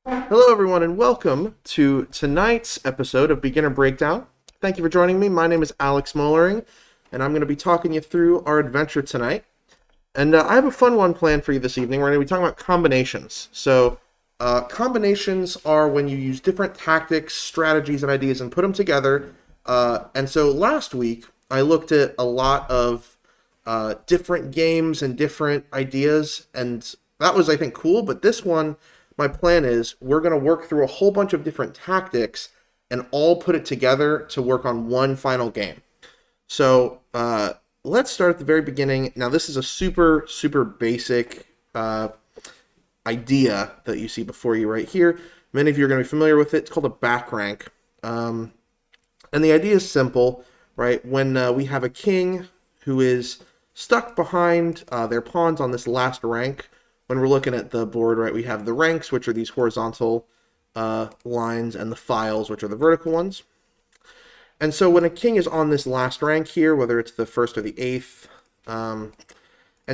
Hello, everyone, and welcome to tonight's episode of Beginner Breakdown. Thank you for joining me. My name is Alex Moellering, and I'm going to be talking you through our adventure tonight. And I have a fun one planned for you this evening. We're going to be talking about combinations. Combinations are when you use different tactics, strategies, and ideas and put them together. And so last week, I looked at a lot of different games and different ideas, and that was, I think, cool. But this one, my plan is we're going to work through a whole bunch of different tactics and all put it together to work on one final game. So let's start at the very beginning. Now, this is a super, super basic idea that you see before you right here. Many of you are going to be familiar with it. It's called a back rank. And the idea is simple, right? When we have a king who is stuck behind their pawns on this last rank, when we're looking at the board, right, we have the ranks, which are these horizontal lines, and the files, which are the vertical ones. And so when a king is on this last rank here, whether it's the first or the eighth, and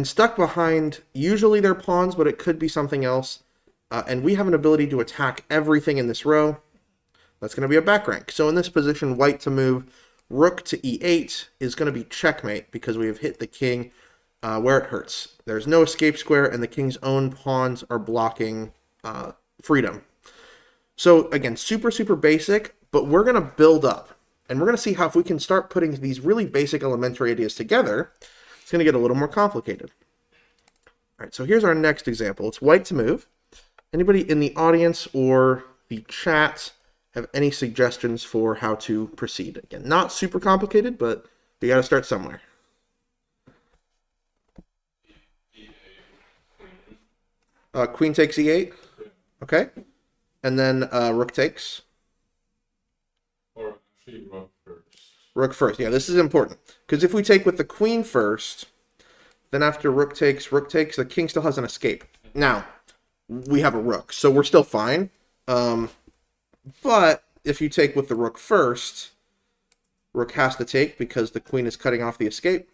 stuck behind usually their pawns, but it could be something else, and we have an ability to attack everything in this row, that's going to be a back rank. So in this position, white to move rook to e8 is going to be checkmate because we have hit the king where it hurts. There's no escape square, and the king's own pawns are blocking freedom. So again, super, super basic, but we're going to build up. And we're going to see how if we can start putting these really basic elementary ideas together, it's going to get a little more complicated. All right, so here's our next example. It's white to move. Anybody in the audience or the chat have any suggestions for how to proceed? Again, not super complicated, but you got to start somewhere. Queen takes e8. Okay. And then rook takes. Or actually rook first. Rook first. Yeah, this is important. Because if we take with the queen first, then after rook takes, the king still has an escape. Now, we have a rook, so we're still fine. But if you take with the rook first, rook has to take because the queen is cutting off the escape.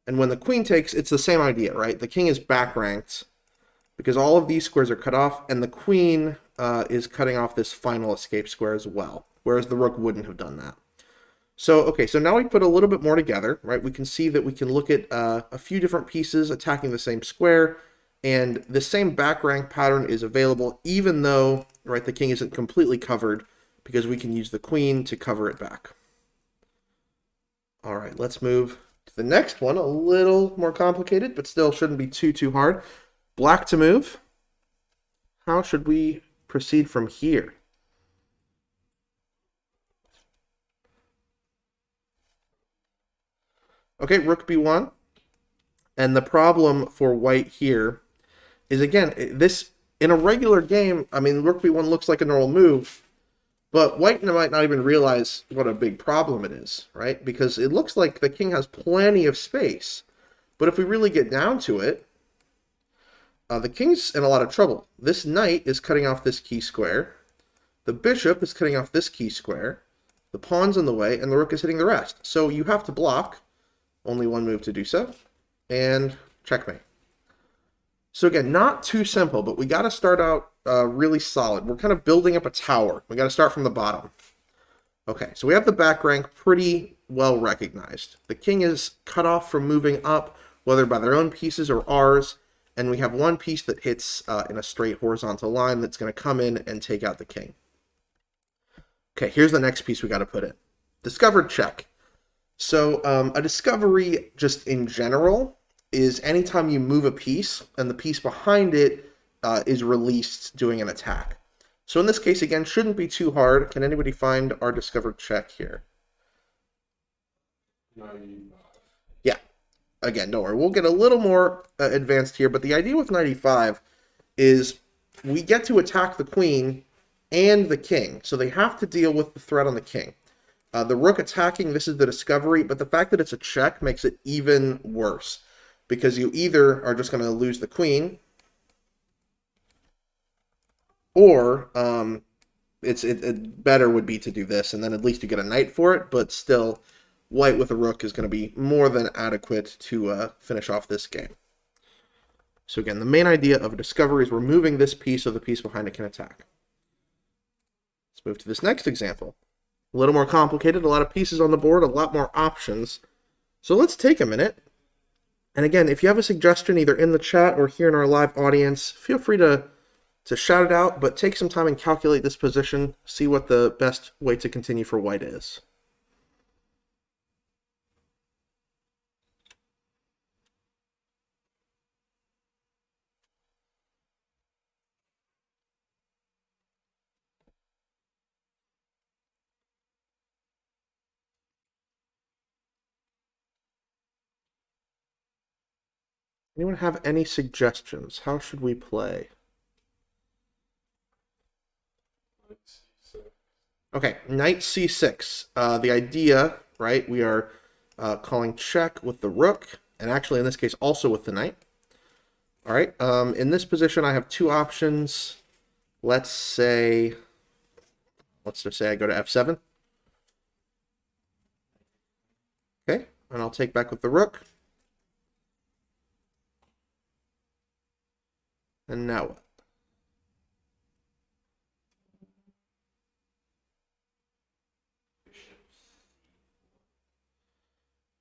And when the queen takes, it's the same idea, right? The king is back ranked because all of these squares are cut off, and the queen is cutting off this final escape square as well, whereas the rook wouldn't have done that. So, okay, so now we put a little bit more together, right? We can see that we can look at a few different pieces attacking the same square, and the same back rank pattern is available even though, right, the king isn't completely covered because we can use the queen to cover it back. All right, let's move to the next one, a little more complicated, but still shouldn't be too hard. Black to move. How should we proceed from here? Okay, Rook B1. And the problem for white here is, again, this in a regular game, I mean, Rook B1 looks like a normal move, but white might not even realize what a big problem it is, right? Because it looks like the king has plenty of space. But if we really get down to it, the king's in a lot of trouble. This knight is cutting off this key square. The bishop is cutting off this key square. The pawn's in the way, and the rook is hitting the rest. So you have to block. Only one move to do so. And checkmate. So again, not too simple, but we got to start out really solid. We're kind of building up a tower. We got to start from the bottom. Okay, so we have the back rank pretty well recognized. The king is cut off from moving up, whether by their own pieces or ours. And we have one piece that hits in a straight horizontal line that's going to come in and take out the king. Okay, here's the next piece we got to put in. Discovered check. So a discovery, just in general, is anytime you move a piece and the piece behind it is released doing an attack. So in this case, again, shouldn't be too hard. Can anybody find our discovered check here? 95. Yeah. Again, don't worry. We'll get a little more advanced here, but the idea with 95 is we get to attack the queen and the king, so they have to deal with the threat on the king. The rook attacking, this is the discovery, but the fact that it's a check makes it even worse, because you either are just going to lose the queen, or it better would be to do this, and then at least you get a knight for it, but still, white with a rook is going to be more than adequate to finish off this game. So again, the main idea of a discovery is removing this piece so the piece behind it can attack. Let's move to this next example. A little more complicated, a lot of pieces on the board, a lot more options. So let's take a minute. And again, if you have a suggestion either in the chat or here in our live audience, feel free to shout it out, but take some time and calculate this position, see what the best way to continue for white is. Anyone have any suggestions? How should we play? Okay, knight c6. The idea, right, we are calling check with the rook, and actually in this case also with the knight. All right, in this position I have two options. Let's just say I go to f7. Okay, and I'll take back with the rook. And now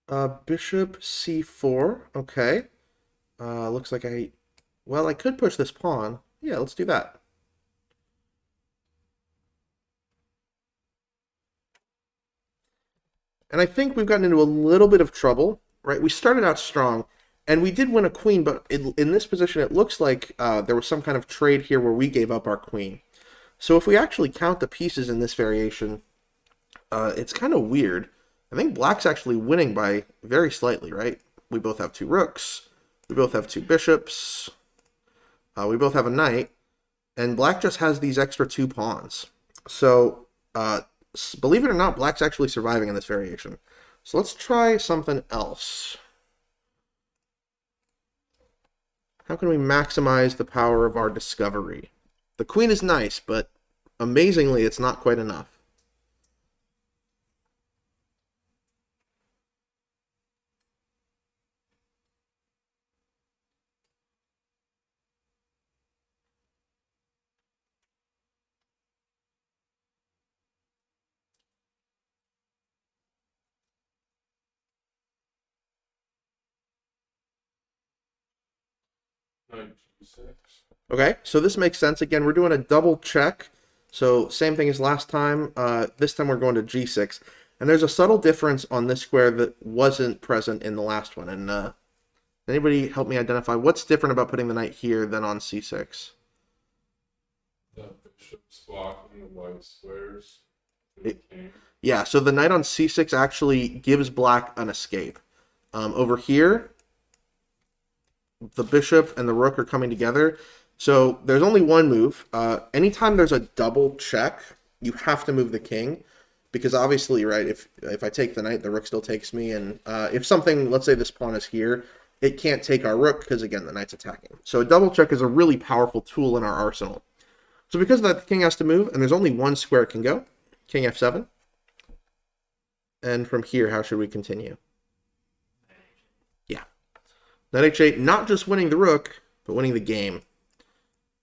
what? Bishop c4. Okay. Looks like well, I could push this pawn. Yeah, let's do that. And I think we've gotten into a little bit of trouble, right? We started out strong, and we did win a queen, but in this position, it looks like there was some kind of trade here where we gave up our queen. So if we actually count the pieces in this variation, it's kind of weird. I think black's actually winning by very slightly, right? We both have two rooks. We both have two bishops. We both have a knight. And black just has these extra two pawns. So, believe it or not, black's actually surviving in this variation. So let's try something else. How can we maximize the power of our discovery? The queen is nice, but amazingly, it's not quite enough. Okay, so this makes sense. Again, we're doing a double check. So same thing as last time. This time we're going to g6. And there's a subtle difference on this square that wasn't present in the last one. And anybody help me identify what's different about putting the knight here than on c6? The bishop's blocking the white squares. Yeah, so the knight on c6 actually gives black an escape. Over here, the bishop and the rook are coming together. So there's only one move. Anytime there's a double check, you have to move the king. Because obviously, right, if I take the knight, the rook still takes me. And if something, let's say this pawn is here, it can't take our rook because, again, the knight's attacking. So a double check is a really powerful tool in our arsenal. So because of that, the king has to move, and there's only one square it can go. King f7. And from here, how should we continue? Yeah. Knight h8, not just winning the rook, but winning the game.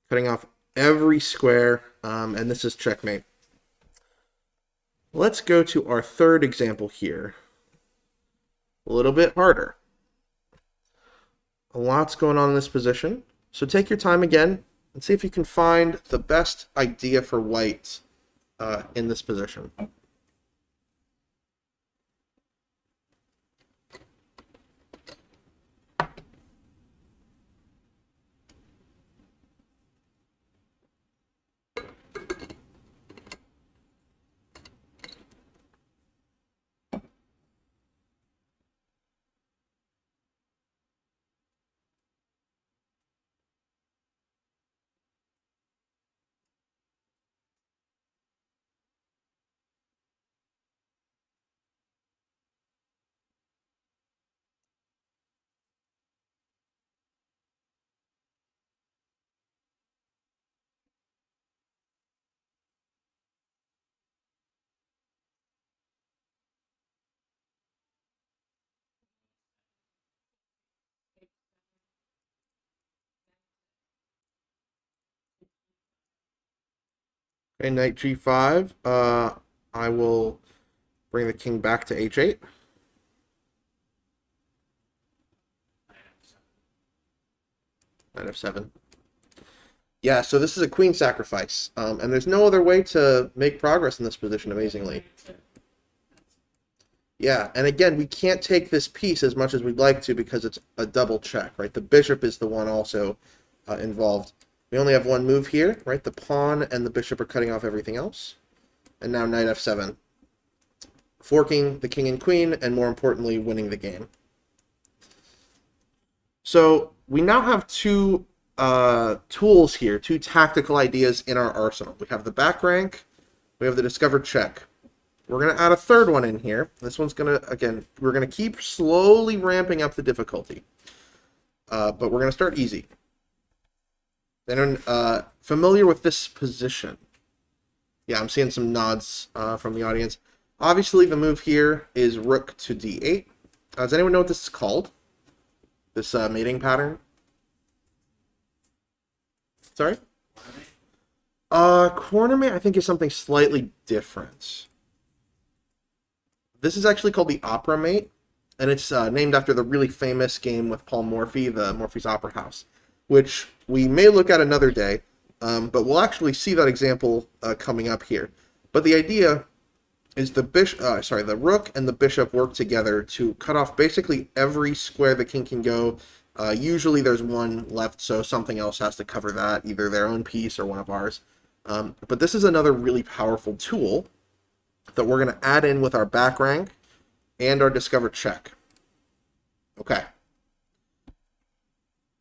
Cutting off every square, and this is checkmate. Let's go to our third example here. A little bit harder. A lot's going on in this position. So take your time again and see if you can find the best idea for white in this position. Okay, knight g5. I will bring the king back to h8. Knight f7. Yeah, so this is a queen sacrifice, and there's no other way to make progress in this position, amazingly. Yeah, and again, we can't take this piece as much as we'd like to because it's a double check, right? The bishop is the one also involved. We only have one move here, right? The pawn and the bishop are cutting off everything else. And now knight f7. Forking the king and queen, and more importantly, winning the game. So we now have two tools here, two tactical ideas in our arsenal. We have the back rank, we have the discovered check. We're going to add a third one in here. This one's going to, again, we're going to keep slowly ramping up the difficulty. But we're going to start easy. Then, familiar with this position? Yeah, I'm seeing some nods from the audience. Obviously, the move here is rook to d8. Does anyone know what this is called? This mating pattern? Sorry? Corner mate, I think, is something slightly different. This is actually called the Opera Mate, and it's named after the really famous game with Paul Morphy, the Morphy's Opera House, which we may look at another day, but we'll actually see that example coming up here. But the idea is the rook and the bishop work together to cut off basically every square the king can go. Usually there's one left, so something else has to cover that, either their own piece or one of ours. But this is another really powerful tool that we're going to add in with our back rank and our discovered check. Okay.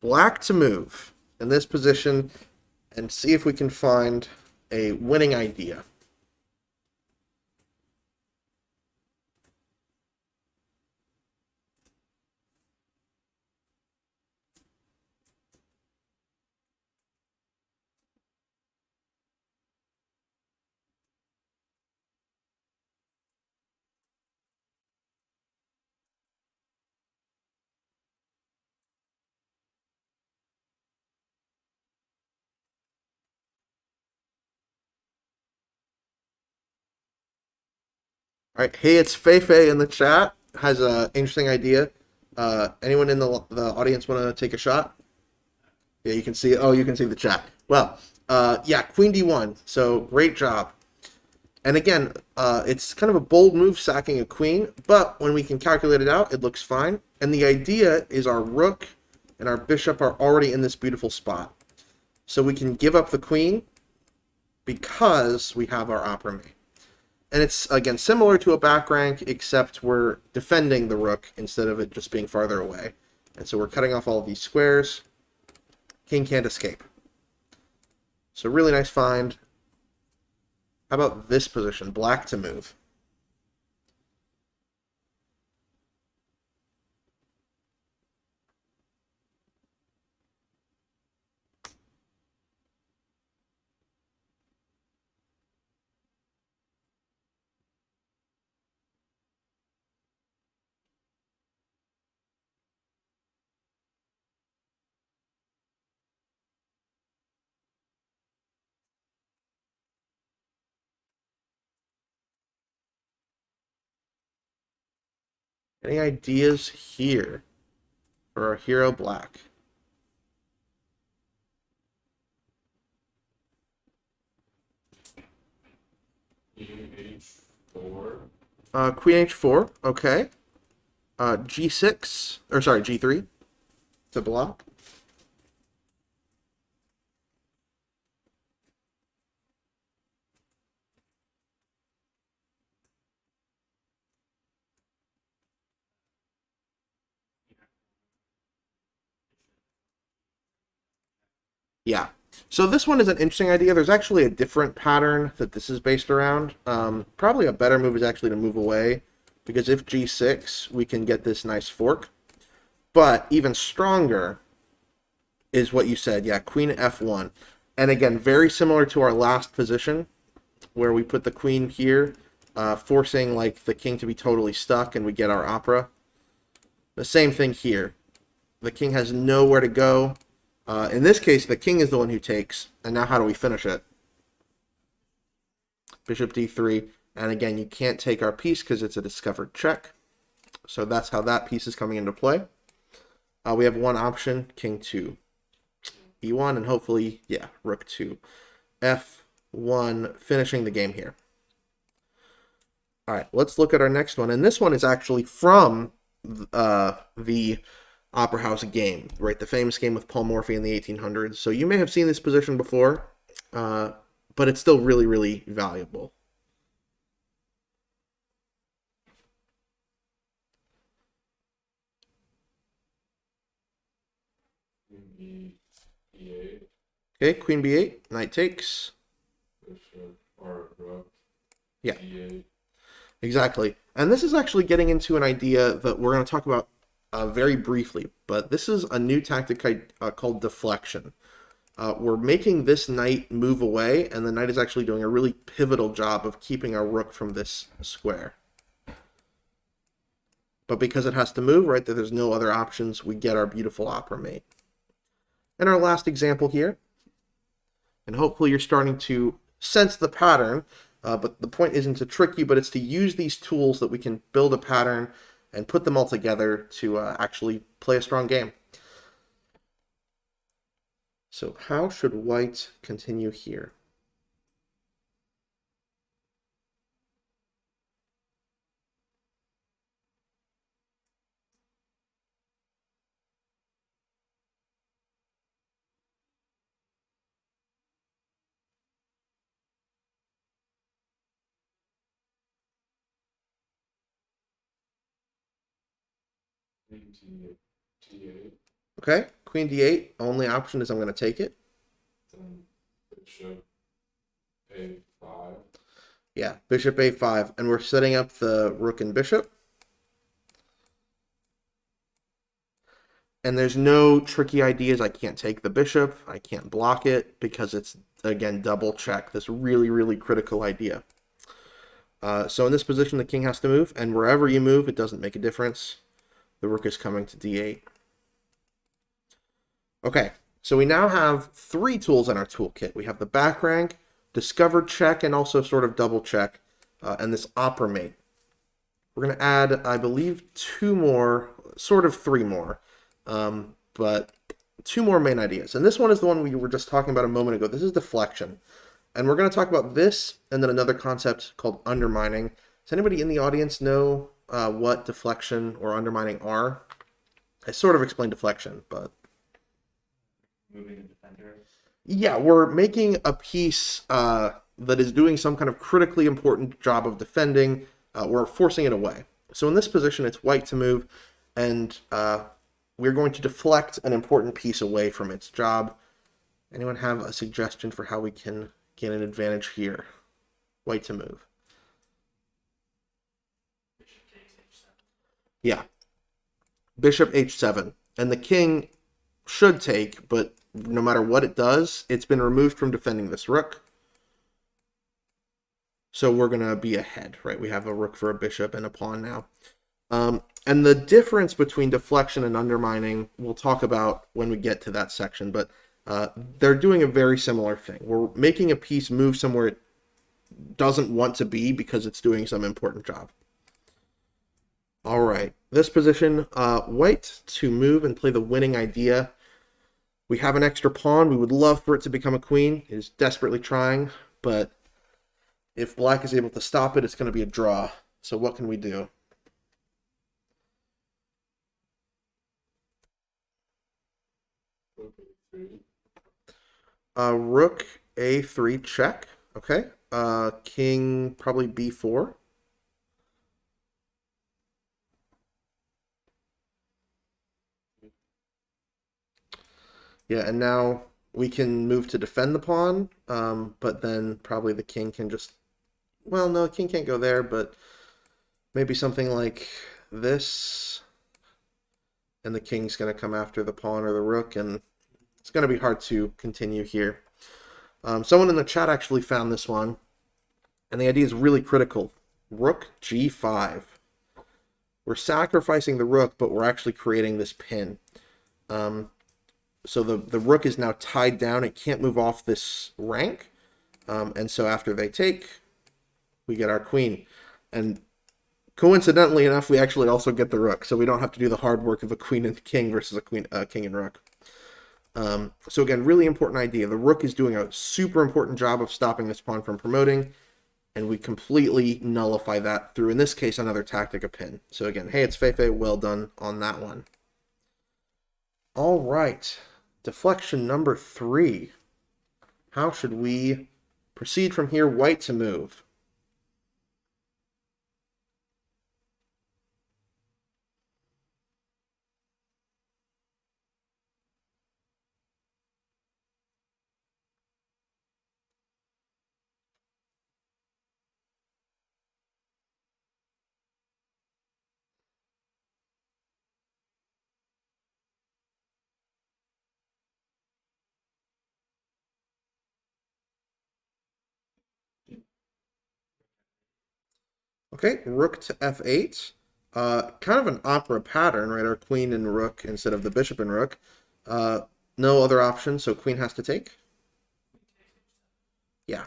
Black to move in this position and see if we can find a winning idea. All right, hey, it's Feifei in the chat. Has an interesting idea. Anyone in the audience want to take a shot? Yeah, you can see. Oh, you can see the chat. Well, yeah, Queen D1. So great job. And again, it's kind of a bold move, sacking a queen. But when we can calculate it out, it looks fine. And the idea is our rook and our bishop are already in this beautiful spot. So we can give up the queen because we have our opera mate. And it's, again, similar to a back rank, except we're defending the rook instead of it just being farther away. And so we're cutting off all of these squares. King can't escape. So really nice find. How about this position? Black to move. Any ideas here for our hero black? H4. Queen h4, okay. G6, or sorry, G3 to block. Yeah. So this one is an interesting idea. There's actually a different pattern that this is based around. Probably a better move is actually to move away, because if G6, we can get this nice fork. But even stronger is what you said. Yeah, Queen F1. And again, very similar to our last position, where we put the queen here, forcing like the king to be totally stuck, and we get our opera. The same thing here. The king has nowhere to go. In this case, the king is the one who takes. And now how do we finish it? bishop d3, and again, you can't take our piece because it's a discovered check. So that's how that piece is coming into play. We have one option, king to e1, and hopefully, yeah, rook to f1, finishing the game here. All right, let's look at our next one. And this one is actually from the Opera House game, right? The famous game with Paul Morphy in the 1800s. So you may have seen this position before, but it's still really, really valuable. E8. Okay, queen b8, knight takes. Bishop or rook. Yeah. D8. Exactly. And this is actually getting into an idea that we're going to talk about very briefly, but this is a new tactic called deflection. We're making this knight move away, and the knight is actually doing a really pivotal job of keeping our rook from this square. But because it has to move, right, that there's no other options, we get our beautiful opera mate. And our last example here, and hopefully you're starting to sense the pattern, but the point isn't to trick you, but it's to use these tools that we can build a pattern and put them all together to actually play a strong game. So how should white continue here? Queen D8. Okay, queen d8, only option is I'm going to take it. Then bishop A5. Yeah, bishop a5, and we're setting up the rook and bishop. And there's no tricky ideas. I can't take the bishop. I can't block it because it's, again, double check. This really, really critical idea. So in this position, the king has to move, and wherever you move, it doesn't make a difference. The rook is coming to d8. Okay, so we now have three tools in our toolkit. We have the back rank, discovered check, and also sort of double check, and this opera mate. We're going to add, I believe, two more, sort of three more, but two more main ideas. And this one is the one we were just talking about a moment ago. This is deflection. And we're going to talk about this and then another concept called undermining. Does anybody in the audience know what deflection or undermining are? I sort of explained deflection, but... Moving a defender. Yeah, we're making a piece that is doing some kind of critically important job of defending. We're forcing it away. So in this position, it's white to move, and we're going to deflect an important piece away from its job. Anyone have a suggestion for how we can get an advantage here? White to move. Bishop takes h7. Yeah. Bishop h7. And the king should take, but no matter what it does, it's been removed from defending this rook. So we're going to be ahead, right? We have a rook for a bishop and a pawn now. And the difference between deflection and undermining, we'll talk about when we get to that section, but they're doing a very similar thing. We're making a piece move somewhere it doesn't want to be because it's doing some important job. All right, this position, white to move and play the winning idea. We have an extra pawn. We would love for it to become a queen. It is desperately trying, but if black is able to stop it, it's going to be a draw. So what can we do? Rook A3. Rook A3 check. Okay. King probably B4. Yeah, and now we can move to defend the pawn, but then probably the king can just... Well, no, king can't go there, but maybe something like this. And the king's going to come after the pawn or the rook, and it's going to be hard to continue here. Someone in the chat actually found this one, and the idea is really critical. Rook G5. We're sacrificing the rook, but we're actually creating this pin. So the rook is now tied down. It can't move off this rank. And so after they take, we get our queen. And coincidentally enough, we actually also get the rook, so we don't have to do the hard work of a queen and king versus a king and rook. So again, really important idea. The rook is doing a super important job of stopping this pawn from promoting, and we completely nullify that through, in this case, another tactic, a pin. So again, hey, it's Feifei, well done on that one. All right, deflection number 3. How should we proceed from here? White to move. Okay, rook to f8. Kind of an opera pattern, right? Our queen and rook instead of the bishop and rook. No other option, so queen has to take. Yeah.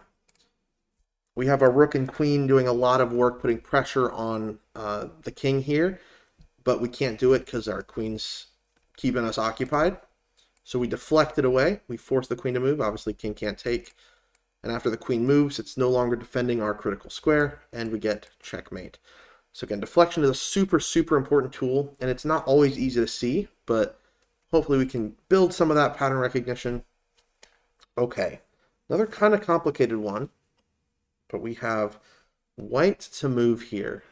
We have our rook and queen doing a lot of work, putting pressure on the king here, but we can't do it because our queen's keeping us occupied. So we deflect it away. We force the queen to move. Obviously, king can't take. And after the queen moves, it's no longer defending our critical square, and we get checkmate. So again, deflection is a super, super important tool, and it's not always easy to see, but hopefully we can build some of that pattern recognition. Okay, another kind of complicated one, but we have white to move here.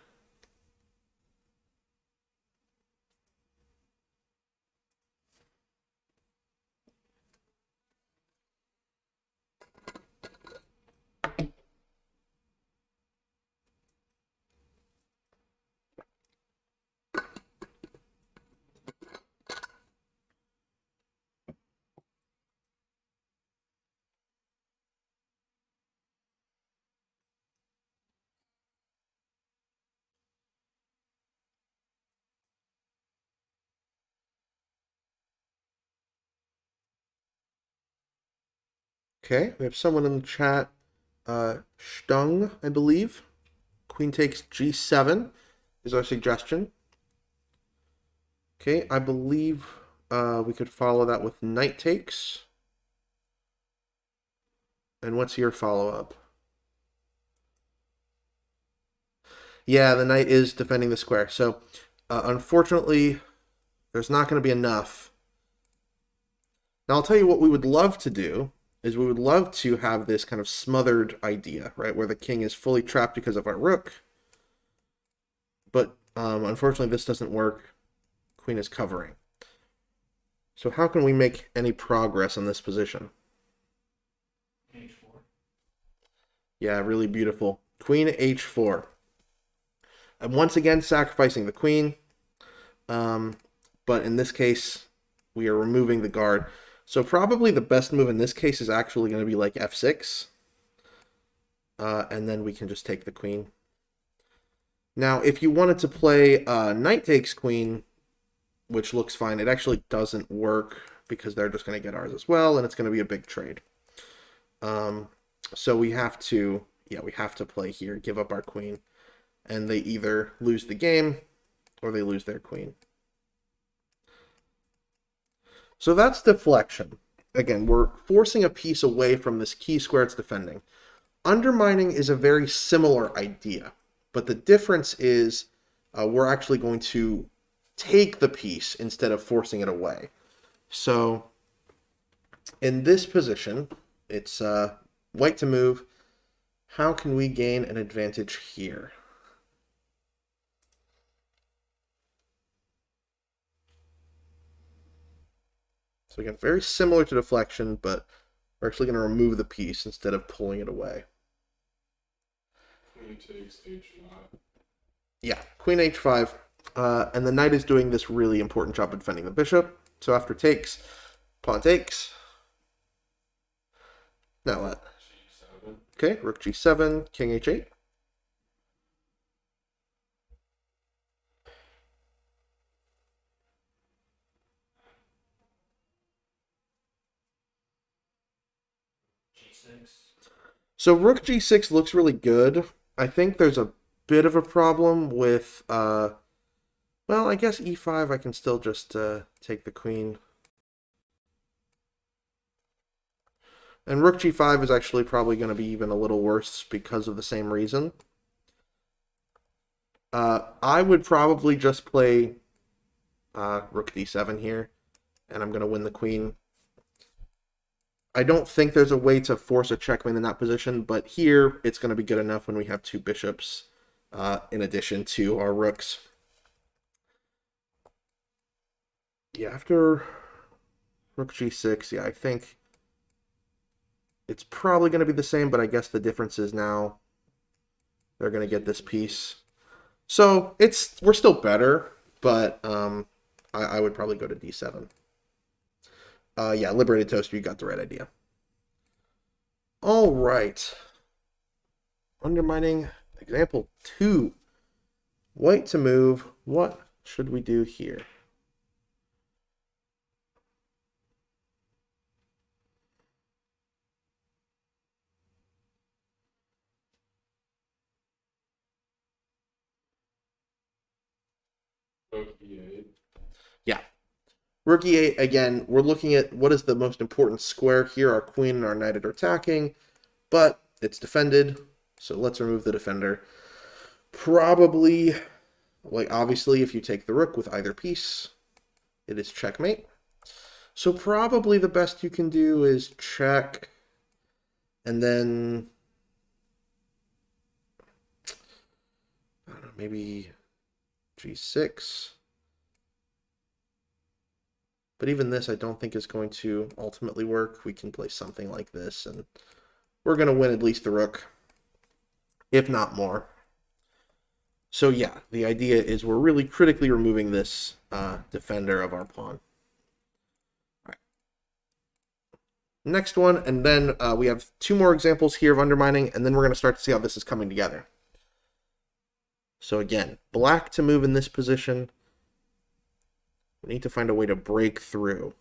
Okay, we have someone in the chat, Stung, I believe. Queen takes g7 is our suggestion. Okay, I believe we could follow that with knight takes. And what's your follow-up? Yeah, the knight is defending the square. So, unfortunately, there's not going to be enough. Now, I'll tell you what we would love to do is we would love to have this kind of smothered idea, right, where the king is fully trapped because of our rook. But unfortunately, this doesn't work. Queen is covering. So how can we make any progress in this position? H4. Yeah, really beautiful. Queen h4. And once again, sacrificing the queen. But in this case, we are removing the guard. So probably the best move in this case is actually going to be like f6. And then we can just take the queen. Now, if you wanted to play knight takes queen, which looks fine, it actually doesn't work because they're just going to get ours as well, and it's going to be a big trade. So we have to play here, give up our queen, and they either lose the game or they lose their queen. So that's deflection. Again, we're forcing a piece away from this key square it's defending. Undermining is a very similar idea, but the difference is we're actually going to take the piece instead of forcing it away. So in this position, it's white to move. How can we gain an advantage here? So again, very similar to deflection, but we're actually going to remove the piece instead of pulling it away. Queen takes h5. Yeah, queen h5. And the knight is doing this really important job of defending the bishop. So after takes, pawn takes. Now what? g7. Okay, rook g7, king h8. G6. So rook g6 looks really good. I think there's a bit of a problem with, well, I guess e5 I can still just take the queen. And rook g5 is actually probably going to be even a little worse because of the same reason. I would probably just play rook d7 here, and I'm going to win the queen. I don't think there's a way to force a checkmate in that position, but here it's going to be good enough when we have two bishops in addition to our rooks. Yeah, after rook g6, yeah, I think it's probably going to be the same, but I guess the difference is now they're going to get this piece. So we're still better, but I would probably go to d7. Yeah, Liberated Toaster, you got the right idea. All right. Undermining example 2. White to move. What should we do here? Rook E8. Yeah. Rook e8, again, we're looking at what is the most important square here. Our queen and our knight are attacking, but it's defended, so let's remove the defender. Probably, like, obviously, if you take the rook with either piece, it is checkmate. So probably the best you can do is check, and then, I don't know, maybe g6. But even this I don't think is going to ultimately work. We can play something like this, and we're going to win at least the rook, if not more. So yeah, the idea is we're really critically removing this defender of our pawn. All right. Next one, and then we have 2 more examples here of undermining, and then we're going to start to see how this is coming together. So again, black to move in this position. We need to find a way to break through.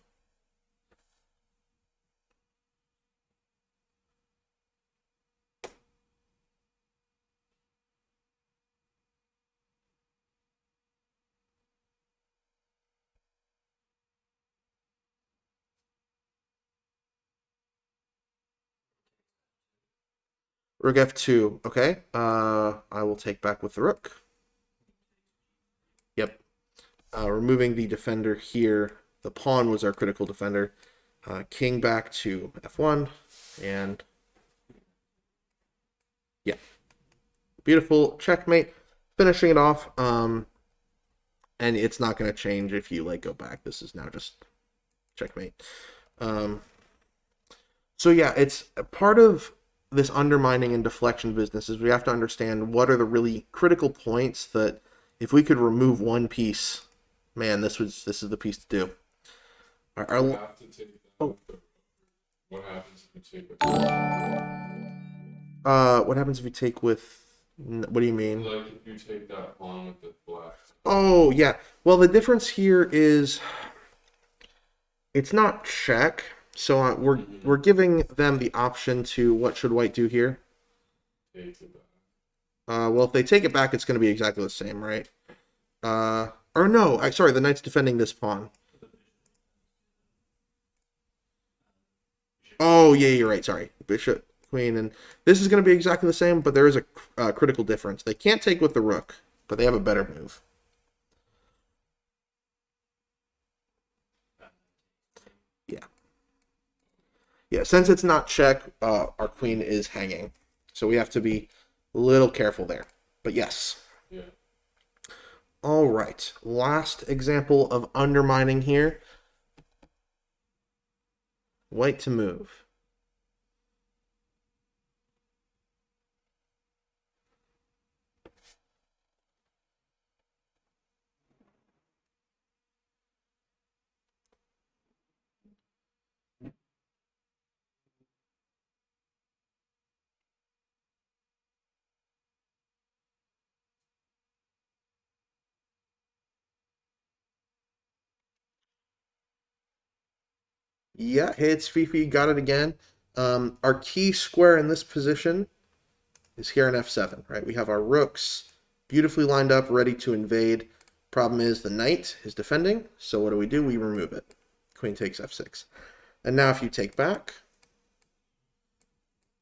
Rook f2, okay. I will take back with the rook. Yep. Removing the defender here. The pawn was our critical defender. King back to f1, and yeah, beautiful checkmate. Finishing it off, and it's not going to change if you go back. This is now just checkmate. So yeah, it's part of this undermining and deflection business is we have to understand what are the really critical points that if we could remove one piece, man, this is the piece to do. You have to take that. What happens if you take with what happens if you take with? What do you mean? like if you take that pawn with the black? Oh yeah. Well, the difference here is it's not check. So we're giving them the option to what should white do here? Take it back. Well, if they take it back, it's going to be exactly the same, right? Or no, sorry, the knight's defending this pawn. Oh yeah, you're right. Sorry, bishop, queen, and this is going to be exactly the same, but there is a critical difference. They can't take with the rook, but they have a better move. Yeah. Yeah, since it's not check, our queen is hanging. So we have to be a little careful there. But yes. Yeah. All right. Last example of undermining here. White to move. Yeah, hits Fifi, got it again. Our key square in this position is here in f7, right? We have our rooks beautifully lined up, ready to invade. Problem is the knight is defending, so what do? We remove it. Queen takes f6. And now if you take back,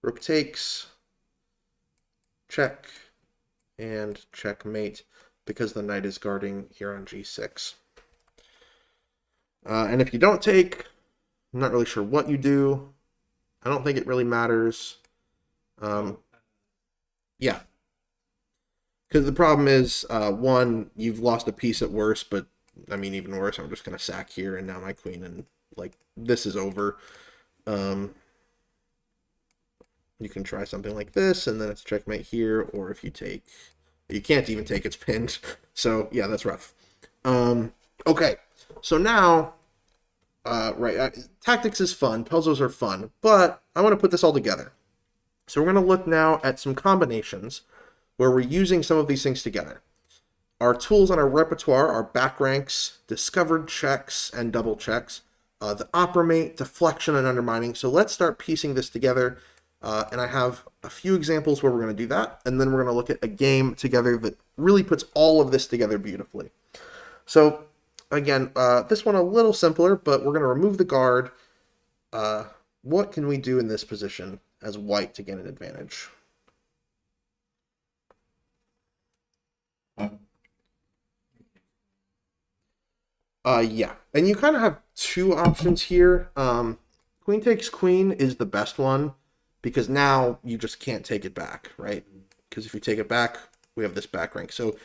rook takes, check, and checkmate, because the knight is guarding here on g6. And if you don't take, I'm not really sure what you do. I don't think it really matters. Yeah. Because the problem is, one, you've lost a piece at worst, but, I mean, even worse, I'm just going to sack here, and now my queen, and, like, this is over. You can try something like this, and then it's checkmate here, or if you take... You can't even take, it's pinned. So, yeah, that's rough. Okay, so now... tactics is fun, puzzles are fun, but I want to put this all together. So we're going to look now at some combinations where we're using some of these things together. Our tools on our repertoire are back ranks, discovered checks, and double checks, the opera mate, deflection, and undermining. So let's start piecing this together, and I have a few examples where we're going to do that, and then we're going to look at a game together that really puts all of this together beautifully. So again, this one a little simpler, but we're going to remove the guard. What can we do in this position as white to get an advantage? Yeah, and you kind of have two options here. Queen takes queen is the best one, because now you just can't take it back, right? Because if you take it back, we have this back rank. So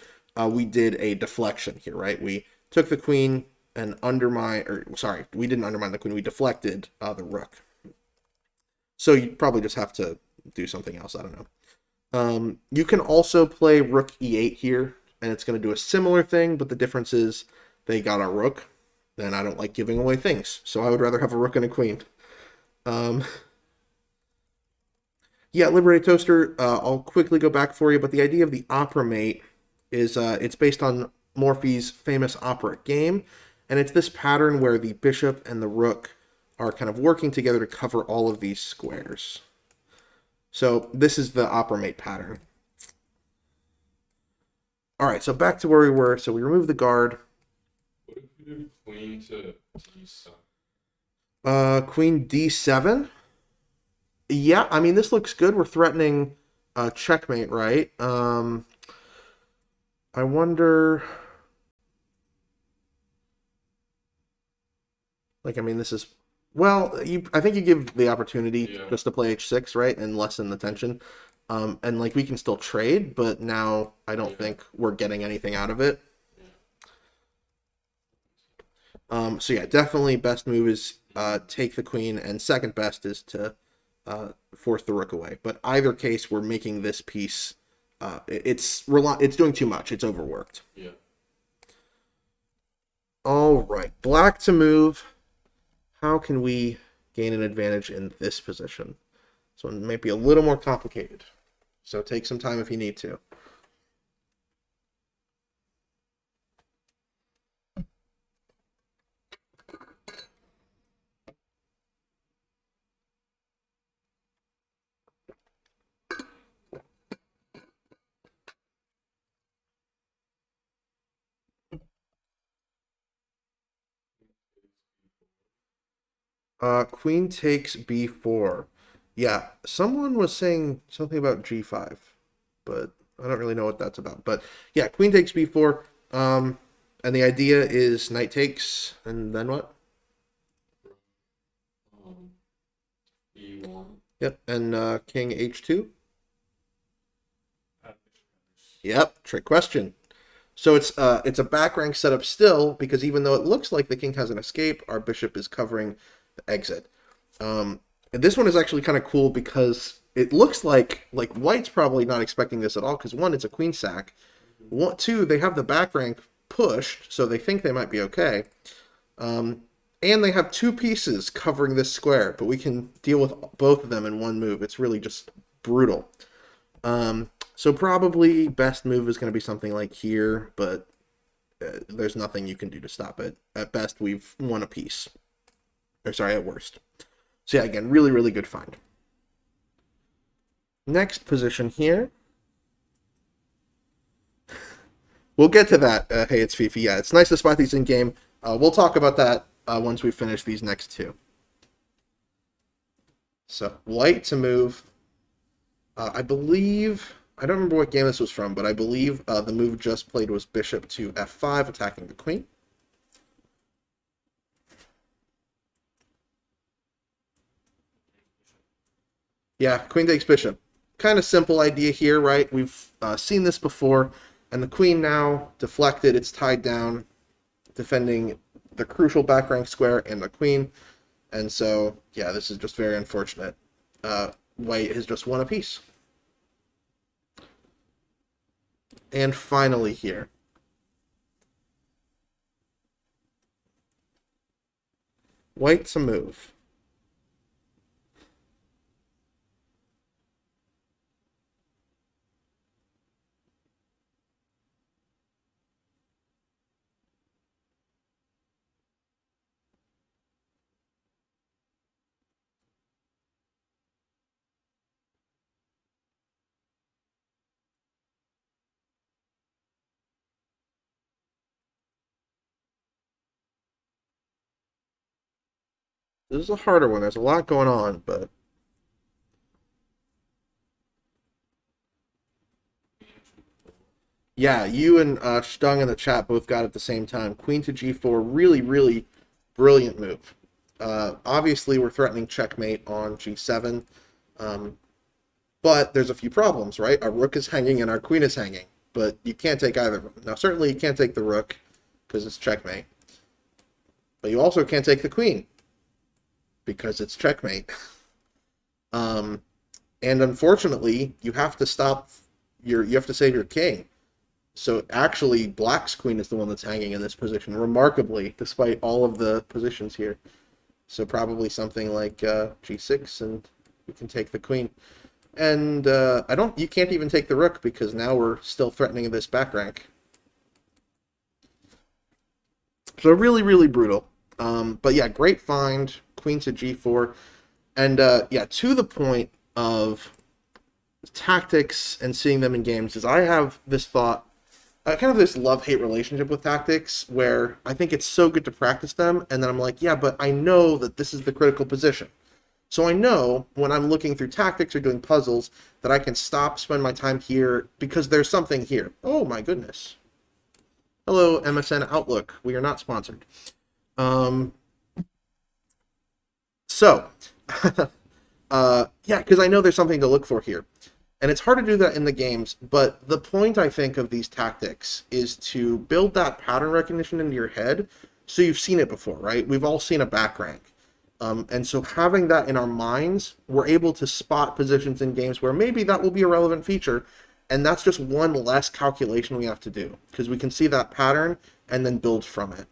we did a deflection here, right? We took the queen and we didn't undermine the queen, we deflected the rook. So you probably just have to do something else, I don't know. You can also play rook e8 here, and it's going to do a similar thing, but the difference is they got a rook, and I don't like giving away things, so I would rather have a rook and a queen. Yeah, Liberated Toaster, I'll quickly go back for you, but the idea of the opera mate is it's based on Morphy's famous opera game, and it's this pattern where the bishop and the rook are kind of working together to cover all of these squares. So this is the opera mate pattern. All right, so back to where we were. So we remove the guard. What if we do queen to d7? Queen d7. Yeah, I mean, this looks good. We're threatening checkmate, right? I wonder... Like, I mean, this is... Well, I think you give the opportunity just to play h6, right? And lessen the tension. And, like, we can still trade, but now I don't think we're getting anything out of it. So, yeah, definitely best move is take the queen, and second best is to force the rook away. But either case, we're making this piece... it's doing too much. It's overworked. Yeah. All right, black to move. How can we gain an advantage in this position? So it might be a little more complicated. So take some time if you need to. Queen takes b4. Yeah, someone was saying something about g5, but I don't really know what that's about. But yeah, queen takes b4. And the idea is knight takes, and then what? E1. Yep, and king h2. Yep, trick question. So it's a back rank setup still, because even though it looks like the king has an escape, our bishop is covering the exit. And this one is actually kind of cool because it looks like white's probably not expecting this at all, because one, it's a queen sack. One, two, they have the back rank pushed, so they think they might be okay. And they have two pieces covering this square, but we can deal with both of them in one move. It's really just brutal. So probably best move is going to be something like here, but there's nothing you can do to stop it. At best, we've won a piece. Or sorry, at worst. So yeah, again, really, really good find. Next position here. We'll get to that. Hey, it's Fifi. Yeah, it's nice to spot these in game. We'll talk about that once we finish these next two. So, white to move. I believe, I don't remember what game this was from, but I believe the move just played was bishop to f5, attacking the queen. Yeah, queen takes bishop. Kind of simple idea here, right? We've seen this before. And the queen now deflected, it's tied down, defending the crucial back rank square and the queen. And so, yeah, this is just very unfortunate. White has just won a piece. And finally here. White to move. This is a harder one. There's a lot going on, but yeah, you and Stung in the chat both got it at the same time. Queen to g4, really, really brilliant move. Obviously, we're threatening checkmate on g7, but there's a few problems, right? Our rook is hanging and our queen is hanging, but you can't take either of them. Now, certainly you can't take the rook because it's checkmate, but you also can't take the queen because it's checkmate. And unfortunately, you have to stop you have to save your king. So actually, black's queen is the one that's hanging in this position, remarkably, despite all of the positions here. So probably something like g6, and you can take the queen. And you can't even take the rook because now we're still threatening this back rank. So really, really brutal. But yeah, great find, queen to g4. And yeah, to the point of tactics and seeing them in games is I have this thought, kind of this love-hate relationship with tactics where I think it's so good to practice them, and then I'm like, yeah, but I know that this is the critical position. So I know when I'm looking through tactics or doing puzzles that I can stop, spend my time here, because there's something here. Oh my goodness. Hello, MSN Outlook. We are not sponsored. So, yeah, because I know there's something to look for here. And it's hard to do that in the games, but the point, I think, of these tactics is to build that pattern recognition into your head so you've seen it before, right? We've all seen a back rank. And so having that in our minds, we're able to spot positions in games where maybe that will be a relevant feature, and that's just one less calculation we have to do, because we can see that pattern and then build from it.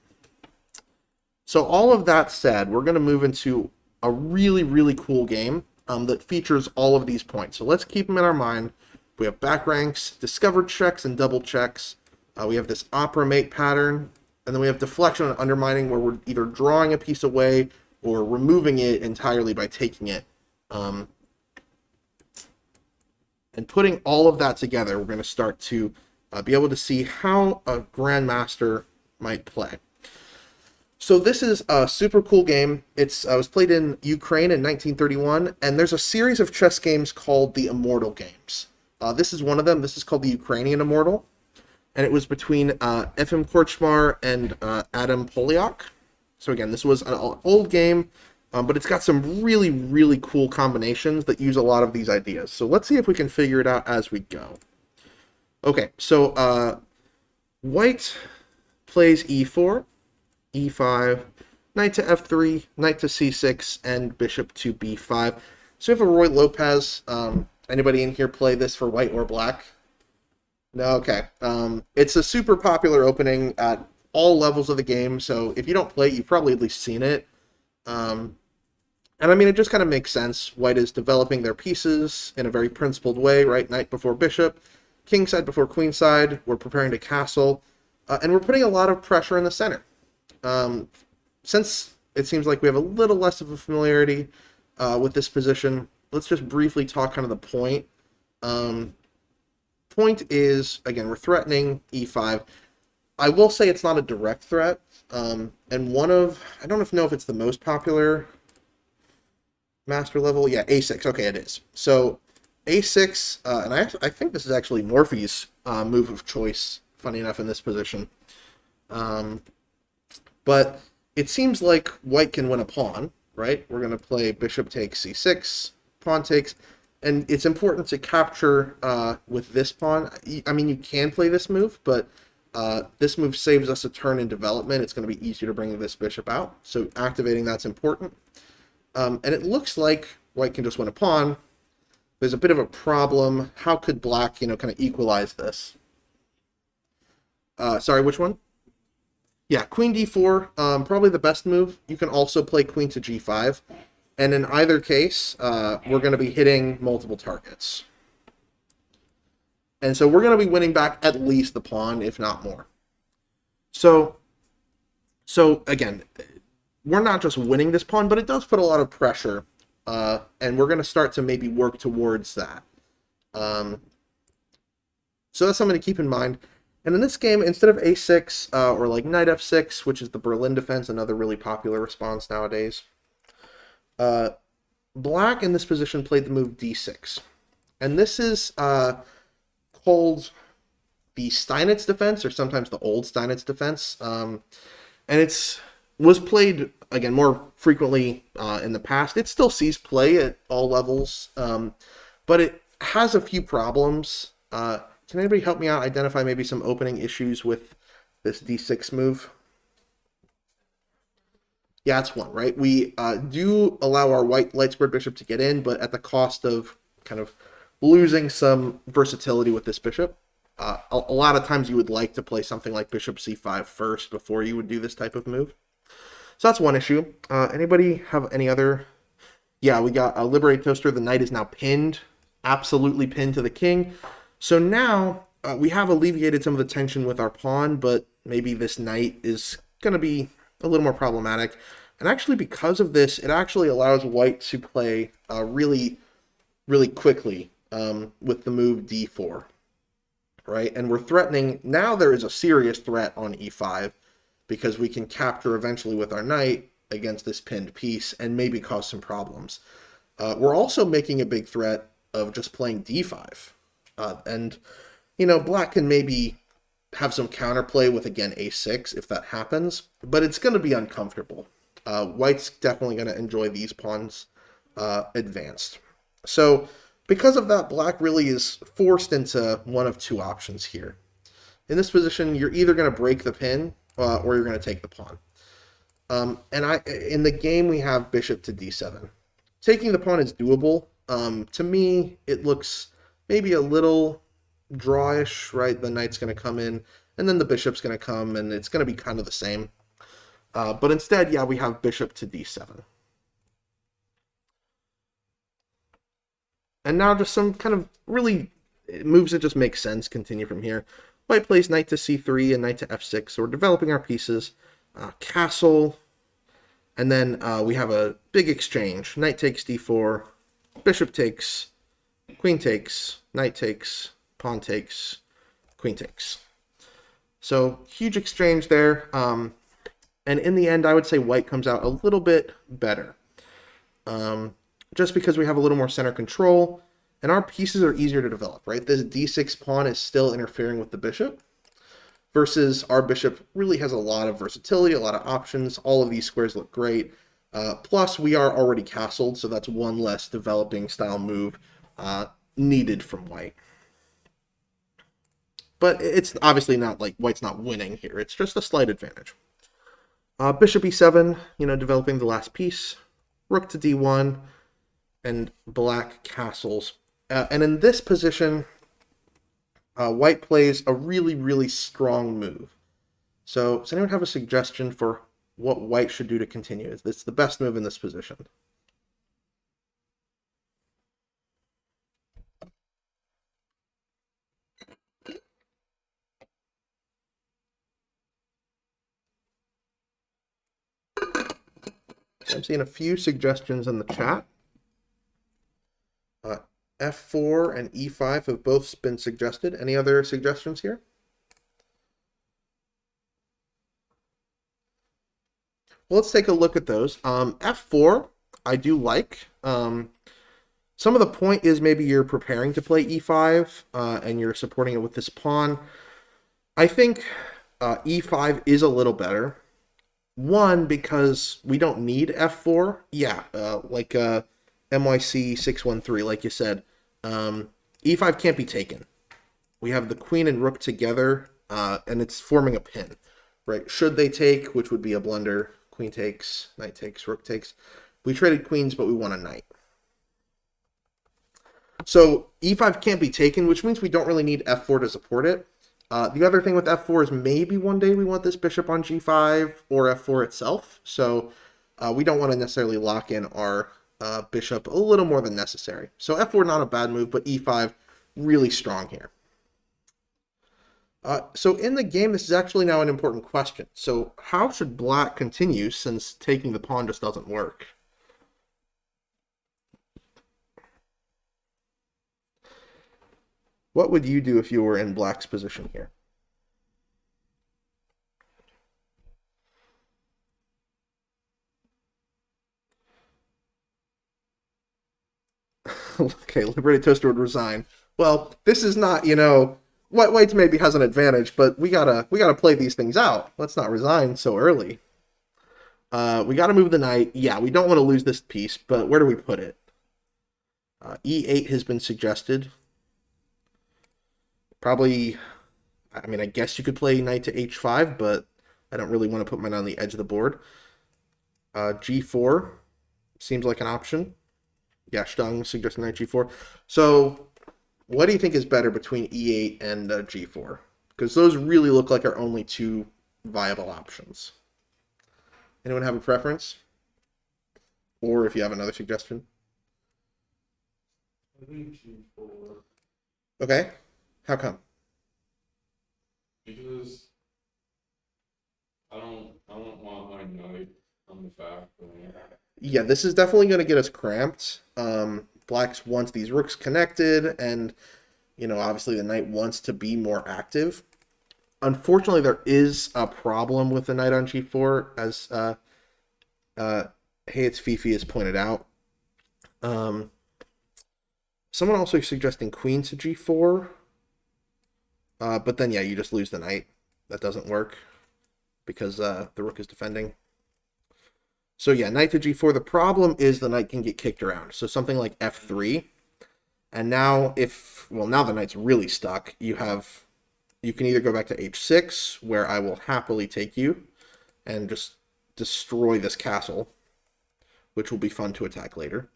So all of that said, we're going to move into a really, really cool game that features all of these points. So let's keep them in our mind. We have back ranks, discovered checks, and double checks. We have this opera mate pattern, and then we have deflection and undermining, where we're either drawing a piece away or removing it entirely by taking it. And putting all of that together, we're going to start to be able to see how a grandmaster might play. So this is a super cool game. It was played in Ukraine in 1931, and there's a series of chess games called the Immortal games. This is one of them. This is called the Ukrainian Immortal, and it was between Efim Korchmar and Adam Polyak. So again, this was an old game, but it's got some really, really cool combinations that use a lot of these ideas. So let's see if we can figure it out as we go. Okay, so white plays e4. e5, knight to f3, knight to c6, and bishop to b5. So we have a Roy Lopez. Anybody in here play this for white or black? No? Okay. It's a super popular opening at all levels of the game, so if you don't play it, you've probably at least seen it. And I mean, it just kind of makes sense. White is developing their pieces in a very principled way, right? Knight before bishop, king side before queen side. We're preparing to castle, and we're putting a lot of pressure in the center. Since it seems like we have a little less of a familiarity with this position, let's just briefly talk kind of the point. Point is, again, we're threatening e5. I will say it's not a direct threat. And I don't know if it's the most popular master level. Yeah, a6. Okay, it is. So a6, and I think this is actually Morphe's move of choice, funny enough, in this position. But it seems like white can win a pawn, right? We're going to play bishop takes c6, pawn takes, and it's important to capture with this pawn. I mean, you can play this move, but this move saves us a turn in development. It's going to be easier to bring this bishop out, so activating that's important. And it looks like white can just win a pawn. There's a bit of a problem. How could black, kind of equalize this? Sorry, which one? Yeah, queen d4, probably the best move. You can also play queen to g5. And in either case, we're going to be hitting multiple targets. And so we're going to be winning back at least the pawn, if not more. So again, we're not just winning this pawn, but it does put a lot of pressure. And we're going to start to maybe work towards that. So that's something to keep in mind. And in this game, instead of a6 or like knight f6, which is the Berlin defense, another really popular response nowadays, black in this position played the move d6. And this is called the Steinitz Defense, or sometimes the old Steinitz Defense. And was played, again, more frequently in the past. It still sees play at all levels, but it has a few problems. Can anybody help me out identify maybe some opening issues with this d6 move? Yeah, that's one, right? We do allow our white light squared bishop to get in, but at the cost of kind of losing some versatility with this bishop. A lot of times you would like to play something like bishop c5 first before you would do this type of move. So that's one issue. Anybody have any other? Yeah, we got a Liberate Toaster. The knight is now pinned, absolutely pinned to the king. So now we have alleviated some of the tension with our pawn, but maybe this knight is going to be a little more problematic. And actually, because of this, it actually allows white to play really, really quickly with the move d4, right? And we're threatening, now there is a serious threat on e5, because we can capture eventually with our knight against this pinned piece and maybe cause some problems. We're also making a big threat of just playing d5. And, black can maybe have some counterplay with, again, a6 if that happens, but it's going to be uncomfortable. White's definitely going to enjoy these pawns advanced. So because of that, black really is forced into one of two options here. In this position, you're either going to break the pin or you're going to take the pawn. In the game, we have bishop to d7. Taking the pawn is doable. To me, it looks maybe a little drawish, right? The knight's going to come in, and then the bishop's going to come, and it's going to be kind of the same. But instead, yeah, we have bishop to d7. And now just some kind of really moves that just make sense continue from here. White plays knight to c3 and knight to f6, so we're developing our pieces. Castle, and then we have a big exchange. Knight takes d4, bishop takes, queen takes, knight takes, pawn takes, queen takes. So huge exchange there. And in the end, I would say white comes out a little bit better. Just because we have a little more center control, and our pieces are easier to develop, right? This d6 pawn is still interfering with the bishop, versus our bishop really has a lot of versatility, a lot of options. All of these squares look great. Plus, we are already castled, so that's one less developing style move needed from white. But it's obviously not like white's not winning here. It's just a slight advantage. Bishop e7, developing the last piece. Rook to d1, and black castles. And in this position, white plays a really, really strong move. So does anyone have a suggestion for what white should do to continue? It's the best move in this position. I'm seeing a few suggestions in the chat. F4 and E5 have both been suggested. Any other suggestions here? Well, let's take a look at those. F4, I do like. Some of the point is maybe you're preparing to play E5 and you're supporting it with this pawn. I think E5 is a little better. One, because we don't need F4. Yeah, like MYC 613, like you said. E5 can't be taken. We have the queen and rook together, and it's forming a pin, right? Should they take, which would be a blunder, queen takes, knight takes, rook takes. We traded queens, but we want a knight. So E5 can't be taken, which means we don't really need F4 to support it. The other thing with F4 is maybe one day we want this bishop on G5 or F4 itself. So we don't want to necessarily lock in our bishop a little more than necessary. So F4 not a bad move, but E5 really strong here. So in the game, this is actually now an important question. So how should black continue since taking the pawn just doesn't work? What would you do if you were in black's position here? Okay, Liberated Toaster would resign. Well, this is not, White maybe has an advantage, but we gotta play these things out. Let's not resign so early. We gotta move the knight. Yeah, we don't want to lose this piece, but where do we put it? E8 has been suggested. Probably, I mean, I guess you could play knight to H5, but I don't really want to put mine on the edge of the board. G4 seems like an option. Yeah, Stung suggested knight G4. So what do you think is better between E8 and G4? Because those really look like our only two viable options. Anyone have a preference? Or if you have another suggestion? I think G4. Okay. How come? Because I don't want my knight on the back line. Yeah, this is definitely going to get us cramped. Blacks wants these rooks connected, and obviously the knight wants to be more active. Unfortunately, there is a problem with the knight on G4, as Hey It's Fifi has pointed out. Someone also suggesting queen to G4. But then, yeah, you just lose the knight. That doesn't work because the rook is defending. So, yeah, knight to G4. The problem is the knight can get kicked around. So something like F3. And now now the knight's really stuck. You can either go back to H6, where I will happily take you and just destroy this castle, which will be fun to attack later.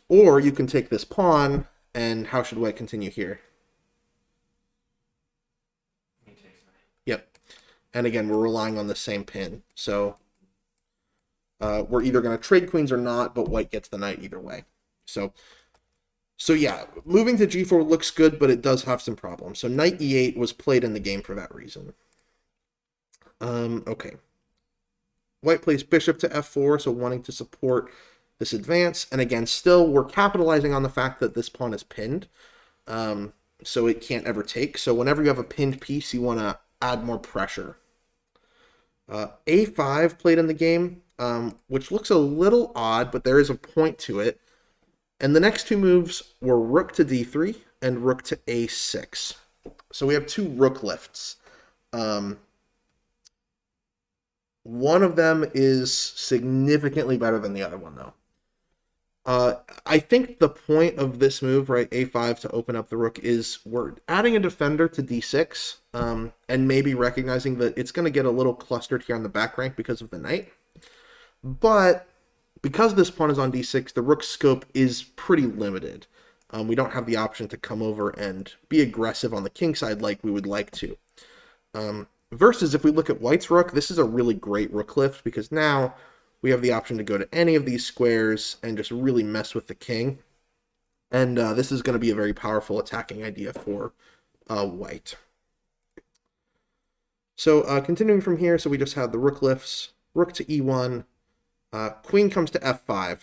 Or you can take this pawn, and how should White continue here? Yep. And again, we're relying on the same pin. So we're either going to trade queens or not, but White gets the knight either way. So yeah, moving to G4 looks good, but it does have some problems. So knight E8 was played in the game for that reason. Okay. White plays bishop to F4, so wanting to support this advance. And again, still, we're capitalizing on the fact that this pawn is pinned. So it can't ever take. So whenever you have a pinned piece, you want to add more pressure. A5 played in the game, which looks a little odd, but there is a point to it. And the next two moves were rook to D3 and rook to A6. So we have two rook lifts. One of them is significantly better than the other one, though. I think the point of this move, right, A5 to open up the rook, is we're adding a defender to D6, and maybe recognizing that it's going to get a little clustered here on the back rank because of the knight. But because this pawn is on D6, the rook's scope is pretty limited. We don't have the option to come over and be aggressive on the king side like we would like to. Versus if we look at White's rook, this is a really great rook lift because now we have the option to go to any of these squares and just really mess with the king. And this is going to be a very powerful attacking idea for White. So continuing from here, so we just have the rook lifts, rook to E1, queen comes to F5.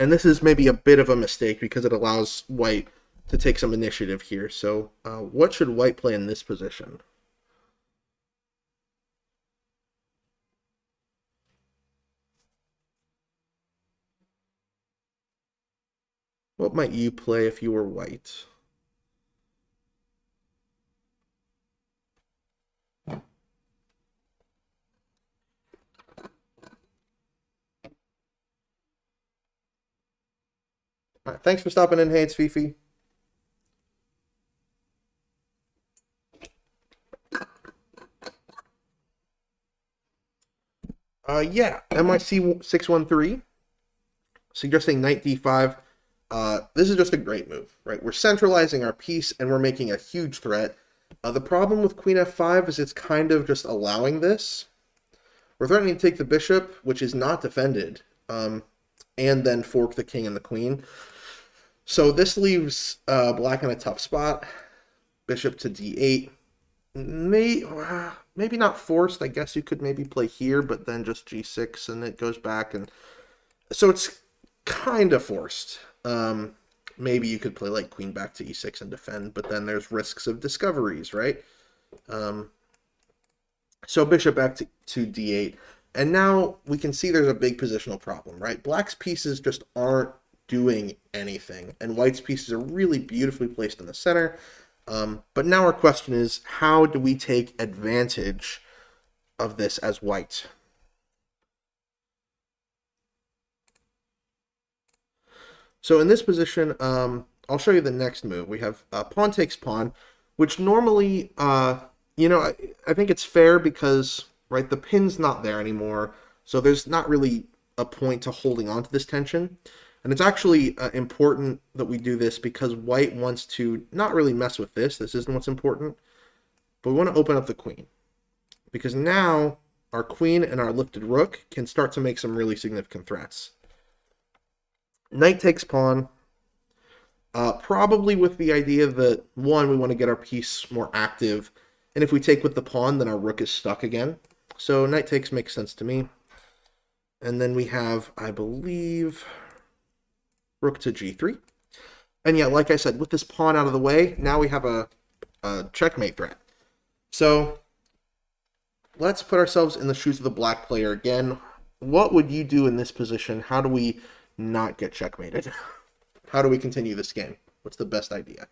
And this is maybe a bit of a mistake because it allows white to take some initiative here. So what should white play in this position? What might you play if you were white? All right, thanks for stopping in. Hey, it's Fifi. Yeah, MIC 613 suggesting knight d5. This is just a great move, right? We're centralizing our piece and we're making a huge threat. The problem with queen f5 is it's kind of just allowing this. We're threatening to take the bishop, which is not defended, and then fork the king and the queen. So this leaves black in a tough spot. Bishop to d8. Maybe not forced. I guess you could maybe play here, but then just g6 and it goes back. And so it's kind of forced. Maybe you could play like queen back to e6 and defend, but then there's risks of discoveries, right? So bishop back to d8. And now we can see there's a big positional problem, right? Black's pieces just aren't doing anything, and white's pieces are really beautifully placed in the center. But now our question is, how do we take advantage of this as white? So in this position, I'll show you the next move. We have pawn takes pawn, which normally, I think it's fair because, right, the pin's not there anymore, so there's not really a point to holding on to this tension. And it's actually important that we do this because white wants to not really mess with this. This isn't what's important. But we want to open up the queen. Because now our queen and our lifted rook can start to make some really significant threats. Knight takes pawn. Probably with the idea that, one, we want to get our piece more active. And if we take with the pawn, then our rook is stuck again. So knight takes makes sense to me. And then we have, I believe, rook to g3. And yeah, like I said, with this pawn out of the way, now we have a checkmate threat. So let's put ourselves in the shoes of the black player again. What would you do in this position? How do we not get checkmated? How do we continue this game? What's the best idea?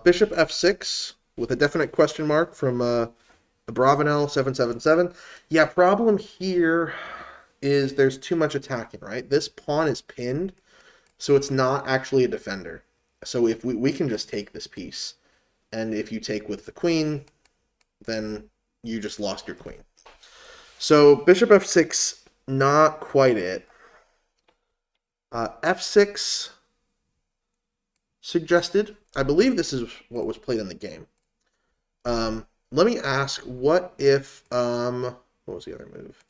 Bishop f6 with a definite question mark from Bravanel 777. Yeah, problem here is there's too much attacking, right? This pawn is pinned, so it's not actually a defender. So if we can just take this piece, and if you take with the queen, then you just lost your queen. So bishop f6, not quite it. F6 suggested. I believe this is what was played in the game. Let me ask, what if, what was the other move?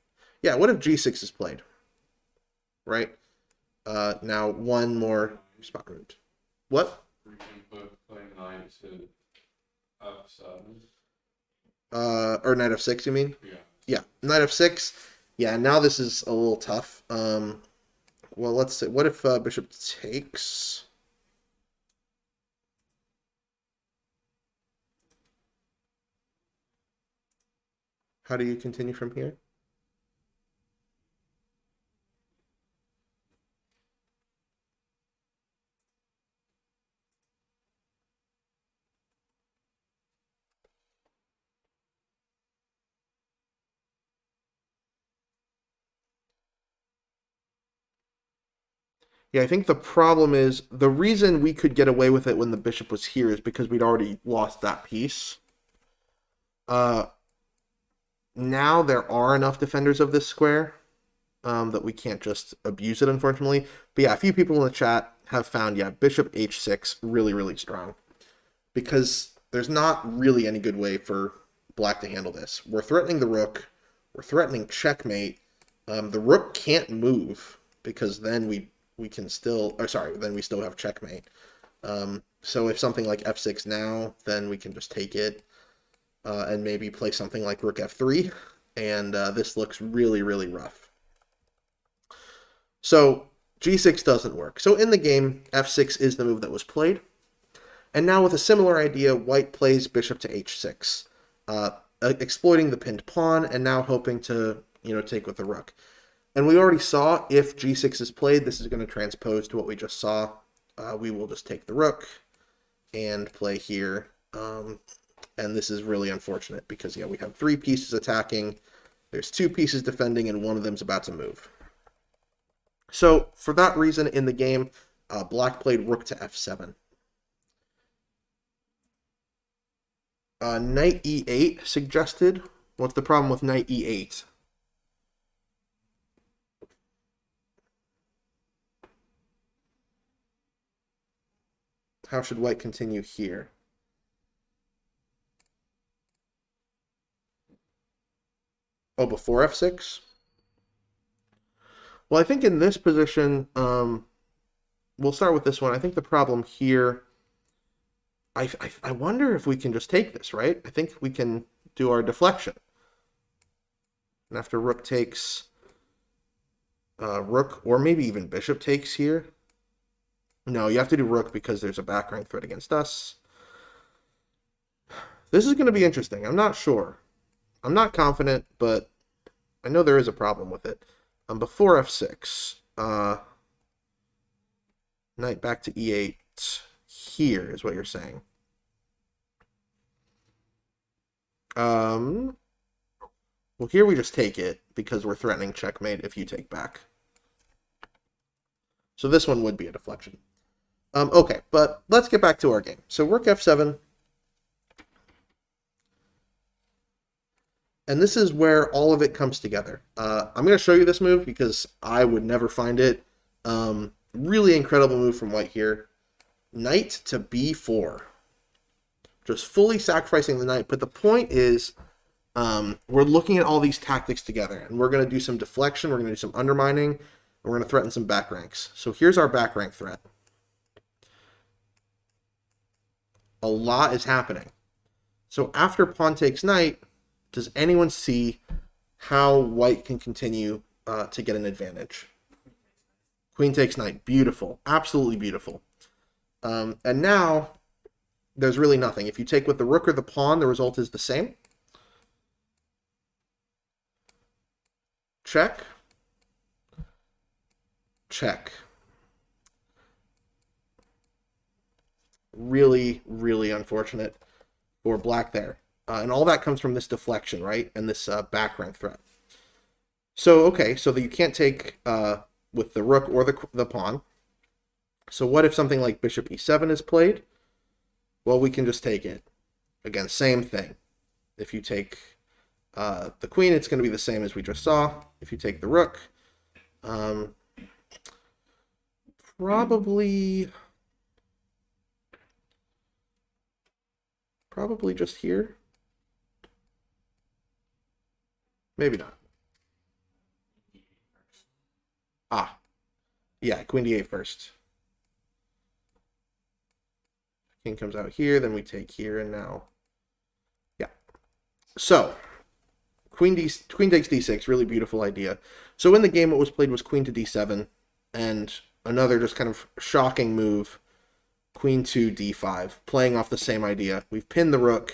Yeah, what if g6 is played? Right? Now one more spot moved. What? We can play knight to f7. Or knight f6, you mean? Yeah. Yeah, knight f6. Yeah, now this is a little tough. Well, let's see. What if bishop takes? How do you continue from here? Yeah, I think the problem is the reason we could get away with it when the bishop was here is because we'd already lost that piece. Now there are enough defenders of this square that we can't just abuse it, unfortunately. But yeah, a few people in the chat have found, yeah, bishop h6 really, really strong. Because there's not really any good way for black to handle this. We're threatening the rook. We're threatening checkmate. The rook can't move because then we can still, or sorry, then we still have checkmate. So if something like f6 now, then we can just take it and maybe play something like rook f3. And this looks really, really rough. So g6 doesn't work. So in the game, f6 is the move that was played. And now with a similar idea, white plays bishop to h6, exploiting the pinned pawn and now hoping to, take with the rook. And we already saw if g6 is played, this is going to transpose to what we just saw. We will just take the rook and play here. And this is really unfortunate because, we have 3 pieces attacking. There's 2 pieces defending, and one of them's about to move. So for that reason, in the game, black played rook to f7. Knight e8 suggested. What's the problem with knight e8? How should white continue here? Oh, before f6? Well, I think in this position, we'll start with this one. I think the problem here, I wonder if we can just take this, right? I think we can do our deflection. And after rook takes, rook, or maybe even bishop takes here. No, you have to do rook because there's a back rank threat against us. This is going to be interesting. I'm not sure. I'm not confident, but I know there is a problem with it. Before f6, knight back to e8 here is what you're saying. Well, here we just take it because we're threatening checkmate if you take back. So this one would be a deflection. Okay, but let's get back to our game. So rook f7. And this is where all of it comes together. I'm going to show you this move because I would never find it. Really incredible move from white here. Knight to b4. Just fully sacrificing the knight. But the point is, we're looking at all these tactics together. And we're going to do some deflection. We're going to do some undermining. And we're going to threaten some back ranks. So here's our back rank threat. A lot is happening. So after pawn takes knight, does anyone see how white can continue to get an advantage? Queen takes knight. Beautiful. Absolutely beautiful. And now, there's really nothing. If you take with the rook or the pawn, the result is the same. Check. Check. Really, really unfortunate for black there. And all that comes from this deflection, right? And this back rank threat. So, okay, so that you can't take with the rook or the pawn. So what if something like bishop e7 is played? Well, we can just take it. Again, same thing. If you take the queen, it's going to be the same as we just saw. If you take the rook, probably just here. Maybe not. Ah, yeah, queen d8 first. King comes out here, then we take here, and now, yeah. So, queen takes d6, really beautiful idea. So in the game, what was played was queen to d7, and another just kind of shocking move, queen to d5, playing off the same idea. We've pinned the rook,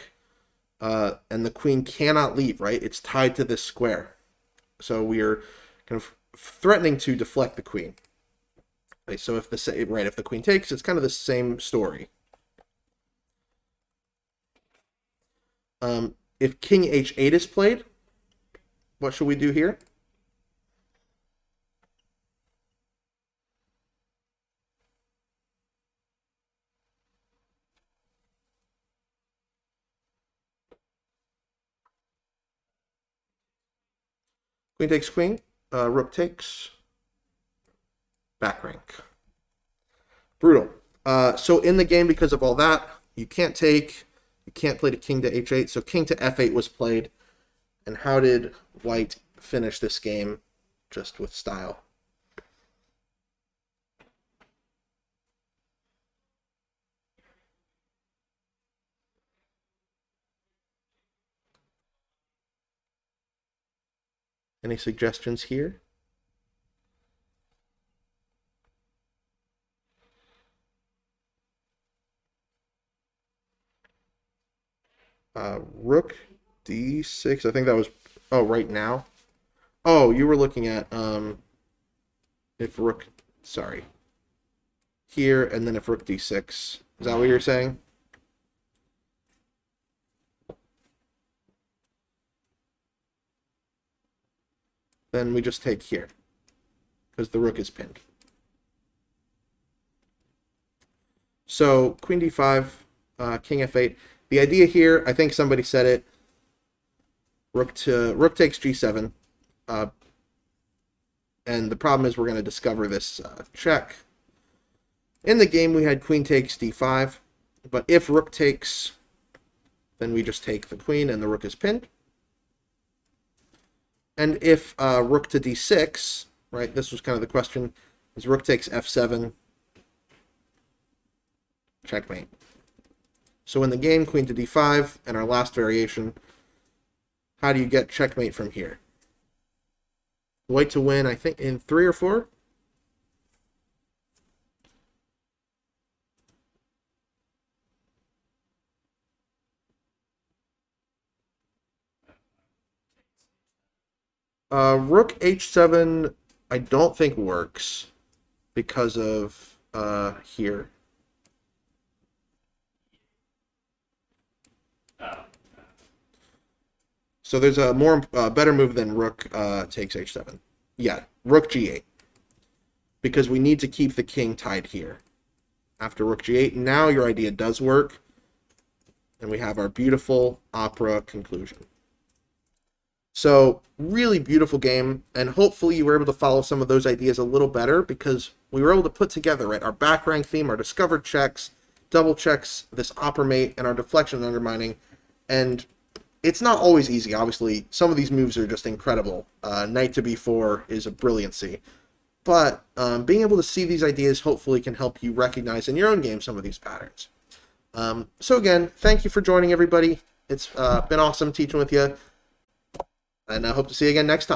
and the queen cannot leave, right? It's tied to this square. So we are kind of threatening to deflect the queen. Okay, so if the queen takes, it's kind of the same story. If king h8 is played, what should we do here? Queen takes queen, rook takes, back rank. Brutal. So in the game, because of all that, you can't take, you can't play the king to h8, so king to f8 was played. And how did white finish this game? Just with style. Any suggestions here? Rook D6. I think that was, oh, right now. Oh, you were looking at if rook, sorry, here, and then if rook D6. Is that what you're saying? Then we just take here because the rook is pinned. So queen D5, king F8. The idea here, I think somebody said it. Rook takes G7, and the problem is we're going to discover this check. In the game, we had queen takes D5, but if rook takes, then we just take the queen and the rook is pinned. And if rook to D6, right? This was kind of the question: is rook takes F7, checkmate. So in the game, queen to D5, and our last variation. How do you get checkmate from here? White to win, I think, in 3 or 4? Rook H7, I don't think works because of here. So there's a more better move than rook takes H7. Yeah, rook G8. Because we need to keep the king tied here. After rook G8, now your idea does work. And we have our beautiful opera conclusion. So, really beautiful game, and hopefully you were able to follow some of those ideas a little better because we were able to put together, right, our back rank theme, our discovered checks, double checks, this opera mate, and our deflection and undermining. And it's not always easy, obviously. Some of these moves are just incredible. Knight to b4 is a brilliancy. But being able to see these ideas hopefully can help you recognize in your own game some of these patterns. So again, thank you for joining, everybody. It's been awesome teaching with you. And I hope to see you again next time.